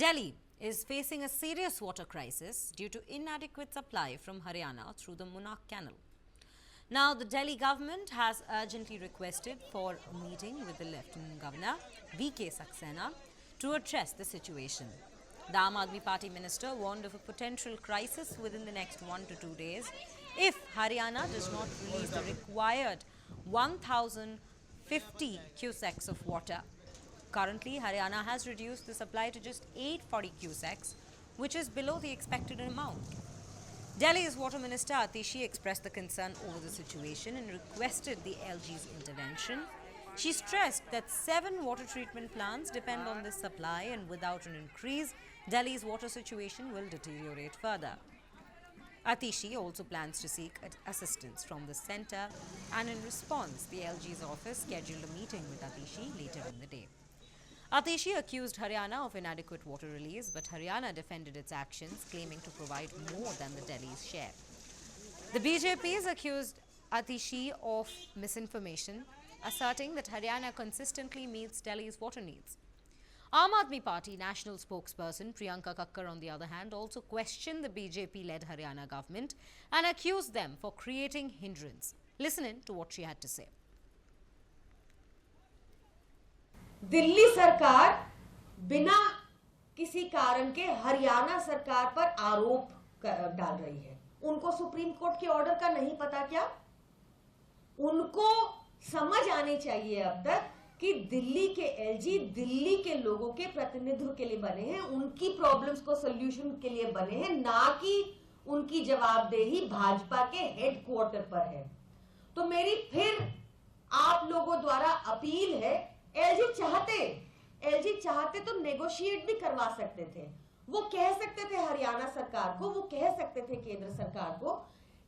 Delhi is facing a serious water crisis due to inadequate supply from Haryana through the Munnak Canal. Now, the Delhi government has urgently requested for a meeting with the Lieutenant Governor, V.K. Saxena, to address the situation. The Aam Aadmi Party minister warned of a potential crisis within the next 1 to 2 days if Haryana does not release the required 1,050 cusecs of water. Currently, Haryana has reduced the supply to just 840 cusecs, which is below the expected amount. Delhi's Water Minister Atishi expressed the concern over the situation and requested the LG's intervention. She stressed that 7 water treatment plants depend on this supply, and without an increase, Delhi's water situation will deteriorate further. Atishi also plans to seek assistance from the centre, and in response, the LG's office scheduled a meeting with Atishi later in the day. Atishi accused Haryana of inadequate water release, but Haryana defended its actions, claiming to provide more than the Delhi's share. The BJP's accused Atishi of misinformation, asserting that Haryana consistently meets Delhi's water needs. Aam Aadmi Party national spokesperson Priyanka Kakkar, on the other hand, also questioned the BJP-led Haryana government and accused them for creating hindrance. Listen in to what she had to say. Delhi सरकार बिना किसी कारण के हरियाणा सरकार पर आरोप डाल रही है। उनको सुप्रीम कोर्ट के ऑर्डर का नहीं पता क्या? उनको समझ आनी चाहिए अब तक कि दिल्ली के एलजी दिल्ली के लोगों के प्रतिनिधित्व के लिए बने हैं, उनकी प्रॉब्लम्स को सॉल्यूशन के लिए बने हैं, ना कि उनकी जवाबदेही भाजपा के हेडक्वार्टर पर है। तो मेरी फिर आप लोगों द्वारा अपील है, एलजी चाहते तो नेगोशिएट भी करवा सकते थे। वो कह सकते थे हरियाणा सरकार को, वो कह सकते थे केंद्र सरकार को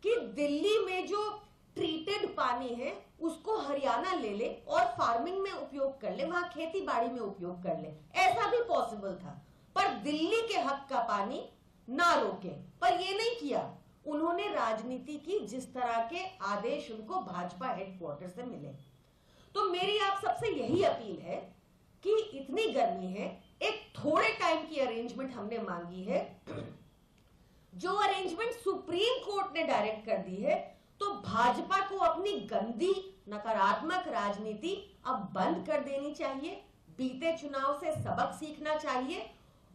कि दिल्ली में जो ट्रीटेड पानी है उसको हरियाणा ले ले और फार्मिंग में उपयोग कर ले, वहां खेती बाड़ी में उपयोग कर ले। ऐसा भी पॉसिबल था, पर दिल्ली के हक का पानी ना रोके, पर ये नहीं किया। उन्होंने राजनीति की जिस तरह के आदेश उनको भाजपा हेडक्वार्टर से मिले। तो मेरी आप सबसे यही अपील है कि इतनी गर्मी है, एक थोड़े टाइम की अरेंजमेंट हमने मांगी है। जो अरेंजमेंट सुप्रीम कोर्ट ने डायरेक्ट कर दी है, तो भाजपा को अपनी गंदी नकारात्मक राजनीति अब बंद कर देनी चाहिए, बीते चुनाव से सबक सीखना चाहिए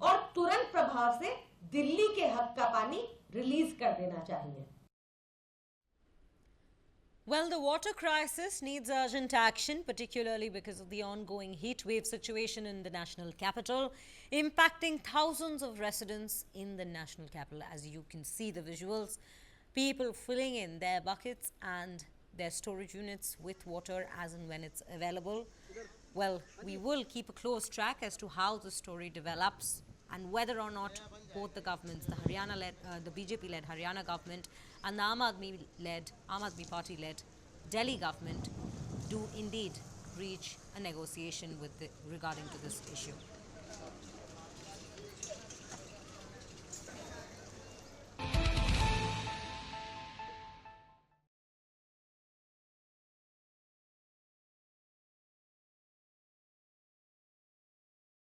और तुरंत प्रभाव से दिल्ली के हक का पानी रिलीज कर देना चाहिए। Well, the water crisis needs urgent action, particularly because of the ongoing heat wave situation in the national capital, impacting thousands of residents in the national capital. As you can see the visuals, people filling in their buckets and their storage units with water as and when it's available. Well, we will keep a close track as to how the story develops and whether or not both the governments, the BJP-led Haryana government and the Aam Aadmi Party-led Delhi government, do indeed reach a negotiation regarding to this issue.